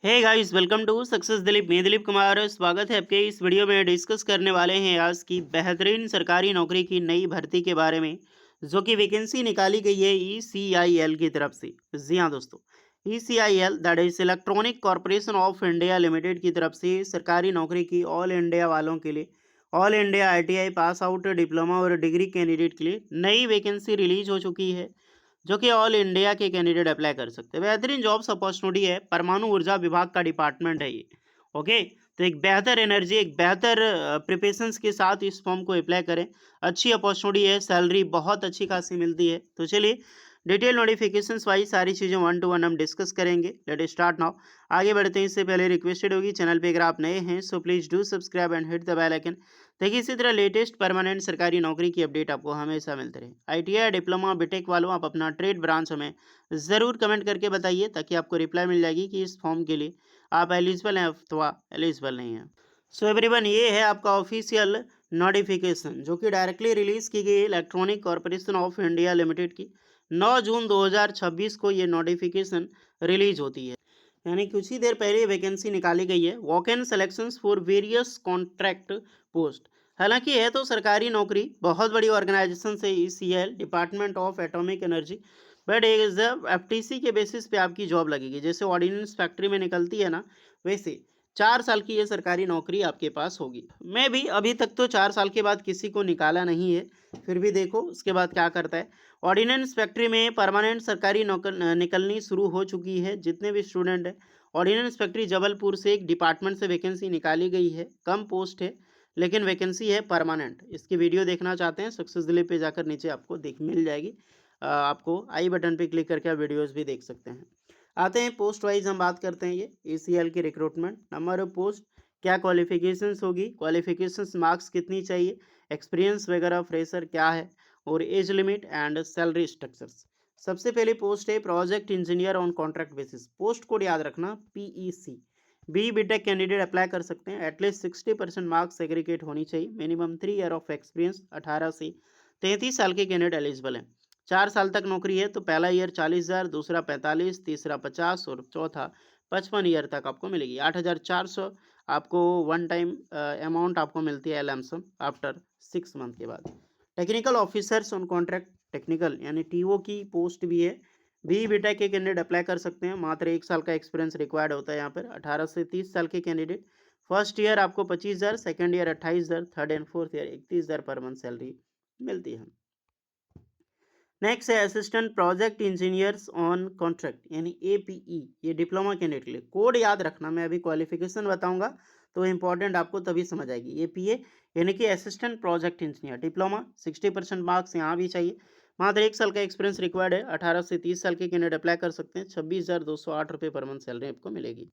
Hey guys, welcome to success Dilip. मैं दिलीप कुमार, स्वागत है आपके इस वीडियो में। डिस्कस करने वाले हैं आज की बेहतरीन सरकारी नौकरी की नई भर्ती के बारे में, जो कि वैकेंसी निकाली गई है ईसीआईएल की तरफ से। जी हाँ दोस्तों, ECIL that is electronic corporation of India limited की तरफ से सरकारी नौकरी की ऑल इंडिया वालों के लिए, all India ITI pass out, diploma और डिग्री कैंडिडेट के लिए नई वैकेंसी रिलीज हो चुकी है, जो कि ऑल इंडिया के कैंडिडेट अप्लाई कर सकते हैं। बेहतरीन जॉब्स अपॉर्चुनिटी है, परमाणु ऊर्जा विभाग का डिपार्टमेंट है ये। ओके, तो एक बेहतर एनर्जी, एक बेहतर प्रिपरेशंस के साथ इस फॉर्म को अप्लाई करें। अच्छी अपॉर्चुनिटी है, सैलरी बहुत अच्छी खासी मिलती है। तो चलिए डिटेल नोटिफिकेशंस वाइज सारी चीज़ें वन टू वन हम डिस्कस करेंगे। Let start now. आगे बढ़ते हैं, इससे पहले रिक्वेस्टेड होगी, चैनल पे अगर आप नए हैं so please do subscribe and hit the bell icon. देखिए, इसी तरह लेटेस्ट परमानेंट सरकारी नौकरी की अपडेट आपको हमेशा मिलते रहे। आईटीआई, डिप्लोमा, बीटेक वालों, आप अपना ट्रेड ब्रांच हमें ज़रूर कमेंट करके बताइए, ताकि आपको रिप्लाई मिल जाएगी कि इस फॉर्म के लिए आप एलिजिबल हैं अथवा एलिजिबल नहीं हैं। सो एवरीवन, ये है आपका ऑफिशियल नोटिफिकेशन, जो कि डायरेक्टली रिलीज की गई electronic corporation of India limited की 9 जून 2026 को ये नोटिफिकेशन रिलीज होती है। यानी कुछ ही देर पहले वैकेंसी निकाली गई है। Walk in selections for various contract post. हालांकि है तो सरकारी नौकरी, बहुत बड़ी ऑर्गेनाइजेशन से ECL, department of atomic energy, but जब एफटीसी के बेसिस पे आपकी जॉब लगेगी, जैसे ऑर्डिनेंस फैक्ट्री में निकलती है ना, वैसे 4 साल की ये सरकारी नौकरी आपके पास होगी। मैं भी अभी तक तो 4 साल के बाद किसी को निकाला नहीं है, फिर भी देखो उसके बाद क्या करता है। ऑर्डिनेंस फैक्ट्री में परमानेंट सरकारी नौकर निकलनी शुरू हो चुकी है। जितने भी स्टूडेंट हैं, ऑर्डिनेंस फैक्ट्री जबलपुर से एक डिपार्टमेंट से वैकेंसी निकाली गई है। कम पोस्ट है, लेकिन वैकेंसी है परमानेंट। इसकी वीडियो देखना चाहते हैं, सक्सेस दिलीप पे जाकर नीचे आपको देख मिल जाएगी। आपको आई बटन पे क्लिक करके आप वीडियोस भी देख सकते हैं। आते हैं पोस्ट वाइज हम बात करते हैं। ये एसीएल की रिक्रूटमेंट, नंबर ऑफ पोस्ट, क्या क्वालिफिकेशंस होगी, क्वालिफिकेशंस मार्क्स कितनी चाहिए, एक्सपीरियंस वगैरह फ्रेशर क्या है, और age limit and salary structures. सबसे पहले पोस्ट है project engineer on contract basis. Post code याद रखना, PEC. B BTech candidate apply कर सकते हैं। एटलीस्ट 60% मार्क्स सेग्रीगेट होनी चाहिए। Minimum 3 year of experience. 18 से 33 साल के कैंडिडेट एलिजिबल हैं। 4 साल तक नौकरी है, तो पहला ईयर 40,000, दूसरा 45, तीसरा 50 और चौथा 55 ईयर तक आपको मिलेगी। 8,400 आपको वन टाइम अमाउंट आपको मिलती है लमसम आफ्टर 6 मंथ के बाद। Technical officers on contract, technical यानी टीओ की पोस्ट भी है। बी बीटेक के कैंडिडेट अप्लाई कर सकते हैं। मात्र 1 साल का एक्सपीरियंस रिक्वायर्ड होता है यहाँ पर। 18 से 30 साल के कैंडिडेट। फर्स्ट ईयर आपको 25,000, second year 28,000, third and fourth year 31,000 per month salary मिलती है। नेक्स्ट है assistant project engineers on contract यानी एपीई। ये डिप्लोमा कैंडिडेट के लिए। कोड याद रखना, मैं अभी क्वालिफिकेशन बताऊंगा तो इंपॉर्टेंट आपको तभी समझ आएगी। एपीए यानी कि assistant project engineer, diploma, 60% marks यहाँ भी चाहिए। मात्र 1 साल का एक्सपीरियंस रिक्वायर्ड है। 18 से 30 साल के कैंडिडेट अप्लाई कर सकते हैं। 26,208 रुपये पर मंथ सैलरी आपको मिलेगी।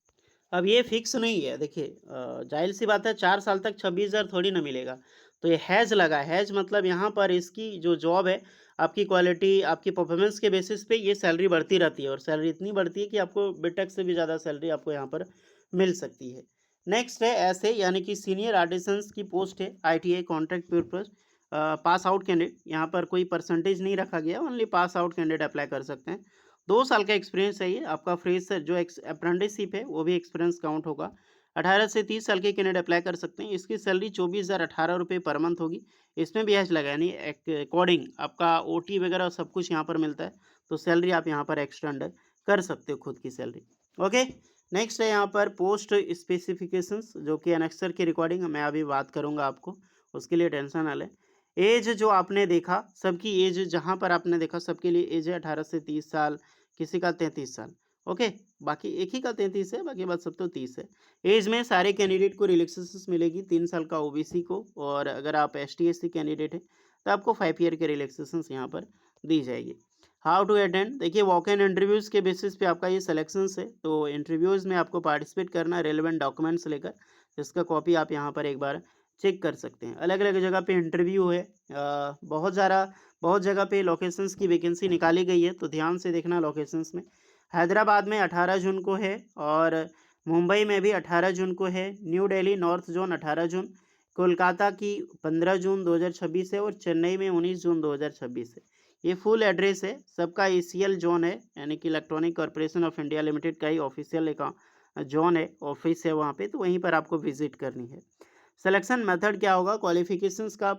अब ये फिक्स नहीं है, देखिए जाहिर सी बात है, 4 साल तक 26,000 थोड़ी ना मिलेगा। तो ये हैज लगा है। हैज मतलब यहाँ पर इसकी जो जॉब है, आपकी क्वालिटी, आपकी परफॉर्मेंस के बेसिस पे ये सैलरी बढ़ती रहती है, और सैलरी इतनी बढ़ती है कि आपको बीटेक से भी ज़्यादा सैलरी आपको यहाँ पर मिल सकती है। नेक्स्ट है ऐसे यानी कि सीनियर आर्टिसंस की पोस्ट है। ITI contract purpose, pass out candidate, यहाँ पर कोई परसेंटेज नहीं रखा गया, only pass out candidate apply कर सकते हैं। 2 साल का एक्सपीरियंस चाहिए। आपका फ्रेशर जो अप्रेंटिसशिप है वो भी एक्सपीरियंस काउंट होगा। 18 से 30 साल के कैंडिडेट अप्लाई कर सकते हैं। इसकी सैलरी 24,018 रुपये पर मंथ होगी। इसमें भी हैच लगा, यानी अकॉर्डिंग आपका ओटी वगैरह सब कुछ यहाँ पर मिलता है, तो सैलरी आप यहाँ पर एक्सटेंड कर सकते हो खुद की सैलरी। ओके, नेक्स्ट है यहाँ पर पोस्ट स्पेसिफिकेशंस, जो कि एनेक्सर की रिकॉर्डिंग मैं अभी बात करूँगा आपको, उसके लिए टेंशन ना लें। एज जो आपने देखा, सबकी एज जहाँ पर आपने देखा सबके लिए एज है 18 से 30 साल, किसी का 33 साल। ओके, बाकी एक ही का 33 है, बाकी बात सब तो 30 है। एज में सारे कैंडिडेट को रिलैक्सेशन मिलेगी। 3 साल का ओबीसी को, और अगर आप एसटी एससी कैंडिडेट हैं तो आपको 5 ईयर के रिलैक्सेशन यहाँ पर दी जाएगी। हाउ टू अटेंड, देखिए वॉक इन इंटरव्यूज़ के बेसिस पे आपका ये सिलेक्शन है। तो इंटरव्यूज़ में आपको पार्टिसिपेट करना, रेलिवेंट डॉक्यूमेंट्स लेकर, जिसका कॉपी आप यहाँ पर एक बार चेक कर सकते हैं। अलग अलग जगह पे इंटरव्यू है। बहुत जगह पे लोकेशंस की वैकेंसी निकाली गई है, तो ध्यान से देखना लोकेशंस में। हैदराबाद में 18 जून को है, और मुंबई में भी 18 जून को है। न्यू दिल्ली नॉर्थ जोन 18 जून, कोलकाता की 15 जून 2026 है, और चेन्नई में 19 जून 2026 है। ये फुल एड्रेस है सबका। ईसीएल जोन है, यानी कि electronic corporation of India limited का ही ऑफिशियल जोन है, ऑफिस है वहाँ पे, तो वहीं पर आपको विजिट करनी है। सिलेक्शन मेथड क्या होगा, क्वालिफिकेशंस का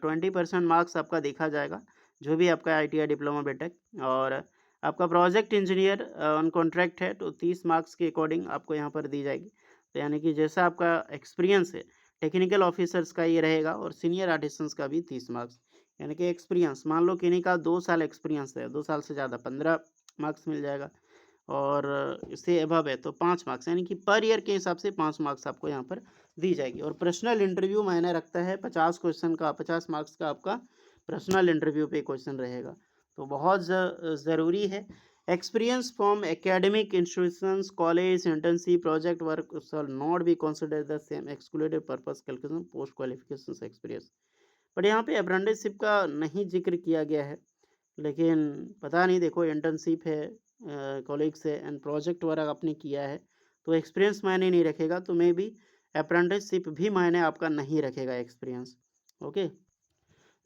20% मार्क्स आपका देखा जाएगा, जो भी आपका आईटीआई डिप्लोमा बीटेक, और आपका प्रोजेक्ट इंजीनियर ऑन कॉन्ट्रैक्ट है तो 30 मार्क्स के अकॉर्डिंग आपको यहाँ पर दी जाएगी। तो यानी कि जैसा आपका एक्सपीरियंस है, टेक्निकल ऑफिसर्स का ये रहेगा, और सीनियर आर्टिसंस का भी 30 मार्क्स। यानी कि एक्सपीरियंस, मान लो किन्हीं का 2 साल एक्सपीरियंस है, 2 साल से ज़्यादा 15 मार्क्स मिल जाएगा, और इससे अबव है तो 5 मार्क्स, यानी कि पर ईयर के हिसाब से 5 मार्क्स आपको यहाँ पर दी जाएगी। और पर्सनल इंटरव्यू मायने रखता है, 50 क्वेश्चन का, 50 मार्क्स का आपका पर्सनल इंटरव्यू पे क्वेश्चन रहेगा। तो बहुत ज़रूरी है। Experience from academic institutions, college, internship, project work shall not be considered the same excluded purpose calculation post qualifications experience. But यहाँ पे अप्रेंटिसशिप का नहीं जिक्र किया गया है, लेकिन पता नहीं, देखो इंटर्नशिप है, कॉलीग से एंड प्रोजेक्ट वर्क आपने किया है, तो एक्सपीरियंस मायने नहीं रखेगा, तो मे बी अप्रेंटिसशिप भी मायने आपका नहीं रखेगा एक्सपीरियंस। ओके,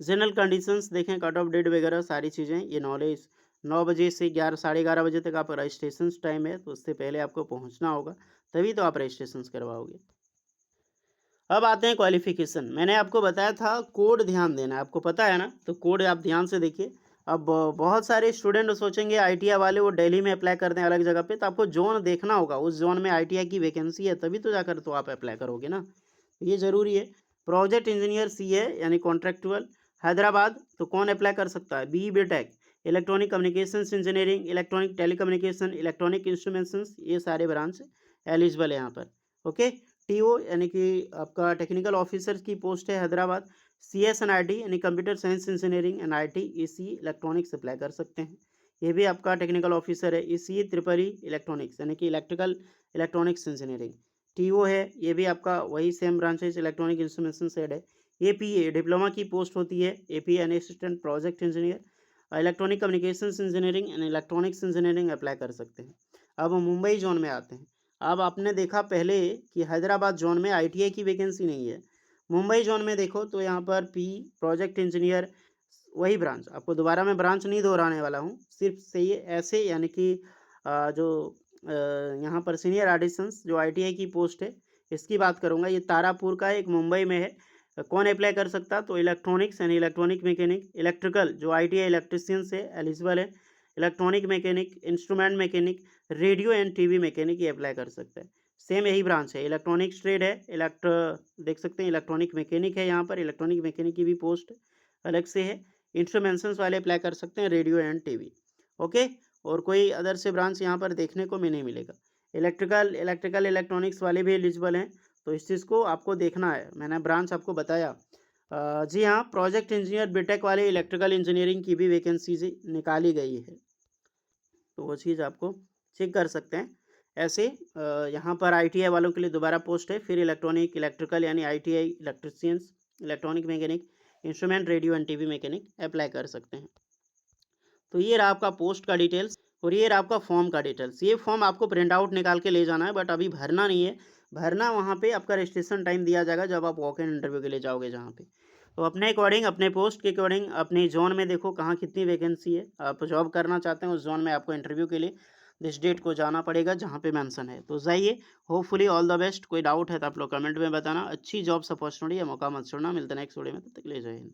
जनरल कंडीशंस देखें, कट ऑफ डेट वगैरह सारी चीज़ें, ये नॉलेज 9 बजे से 11 साढ़े 11 बजे तक आपका रजिस्ट्रेशन टाइम है, तो उससे पहले आपको पहुंचना होगा, तभी तो आप रजिस्ट्रेशन करवाओगे। अब आते हैं क्वालिफिकेशन। मैंने आपको बताया था कोड ध्यान देना है, आपको पता है ना, तो कोड आप ध्यान से देखिए। अब बहुत सारे स्टूडेंट सोचेंगे आईटीआई वाले वो दिल्ली में अप्लाई करते हैं अलग जगह पे, तो आपको जोन देखना होगा, उस जोन में आईटीआई की वैकेंसी है तभी तो जाकर तो आप अप्लाई करोगे ना, ये ज़रूरी है। प्रोजेक्ट इंजीनियर सीए यानी कॉन्ट्रेक्चुअल, हैदराबाद, तो कौन अप्लाई कर सकता है, B BTech, electronic communications engineering, electronic telecommunication, electronic instruments, ये सारे ब्रांच एलिजिबल है यहाँ पर। ओके, टीओ यानी कि आपका टेक्निकल ऑफिसर की पोस्ट है हैदराबाद, सीएसएनआईटी यानी computer science engineering and IT, EC electronics apply कर सकते हैं, ये भी आपका टेक्निकल ऑफिसर है। ईसी त्रिपुरी इलेक्ट्रॉनिक्स यानी कि इलेक्ट्रिकल इलेक्ट्रॉनिक्स इंजीनियरिंग, टीओ है, ये भी आपका वही same branches electronic instrumentation said है। एपीए डिप्लोमा की पोस्ट होती है, एपीए यानी assistant project engineer, electronic communications engineering and electronics engineering apply कर सकते हैं। अब हम मुंबई जोन में आते हैं। अब आपने देखा पहले कि हैदराबाद जोन में आईटीआई की वैकेंसी नहीं है, मुंबई जोन में देखो तो यहाँ पर पी प्रोजेक्ट इंजीनियर, वही ब्रांच, आपको दोबारा मैं ब्रांच नहीं दोहराने वाला हूँ, सिर्फ सही है ऐसे, यानी कि जो यहाँ पर सीनियर आर्टिसंस जो आईटीआई की पोस्ट है, इसकी बात करूँगा, ये तारापुर का एक मुंबई में है। कौन अप्लाई कर सकता, तो इलेक्ट्रॉनिक्स यानी इलेक्ट्रॉनिक मैकेनिक, इलेक्ट्रिकल जो आईटीआई इलेक्ट्रिशियन से एलिजिबल है, electronic mechanic, instrument mechanic, radio and TV mechanic, ये अप्लाई कर सकता है। सेम यही ब्रांच है, इलेक्ट्रॉनिक्स ट्रेड है, देख सकते हैं इलेक्ट्रॉनिक मैकेनिक है, यहाँ पर इलेक्ट्रॉनिक मैकेनिक की भी पोस्ट अलग से है। इंस्ट्रूमेंशंस वाले अप्लाई कर सकते हैं, रेडियो एंड टीवी। ओके, और कोई अदर से ब्रांच यहाँ पर देखने को भी नहीं मिलेगा। इलेक्ट्रिकल इलेक्ट्रॉनिक्स वाले भी एलिजिबल हैं, तो इस चीज़ को आपको देखना है, मैंने ब्रांच आपको बताया। जी हाँ, प्रोजेक्ट इंजीनियर बीटेक वाले इलेक्ट्रिकल इंजीनियरिंग की भी वैकेंसी निकाली गई है, तो वो चीज़ आपको चेक कर सकते हैं। ऐसे यहाँ पर आईटीआई वालों के लिए दोबारा पोस्ट है, फिर इलेक्ट्रॉनिक इलेक्ट्रिकल यानी ITI electricians, electronic mechanic, instrument radio and TV mechanic apply कर सकते हैं। तो ये रहा आपका पोस्ट का डिटेल्स, और ये रहा आपका फॉर्म का डिटेल्स। ये फॉर्म आपको प्रिंट आउट निकाल के ले जाना है, बट अभी भरना नहीं है, भरना वहाँ पे आपका रजिस्ट्रेशन टाइम दिया जाएगा जब आप वॉक इन इंटरव्यू के लिए जाओगे जहाँ पे। तो अपने अकॉर्डिंग, अपने पोस्ट के अकॉर्डिंग, अपने जोन में देखो कहाँ कितनी वैकेंसी है, आप जॉब करना चाहते हैं उस जोन में, आपको इंटरव्यू के लिए जिस डेट को जाना पड़ेगा जहाँ पे मेंशन है, तो जाइए। Hopefully all the best. कोई डाउट है तो आप लोग कमेंट में बताना। अच्छी जॉब्स अपॉर्चुनिटी है, मौका मत छोड़ना। मिलते हैं नेक्स्ट वीडियो में, तब तक के लिए जय हिंद।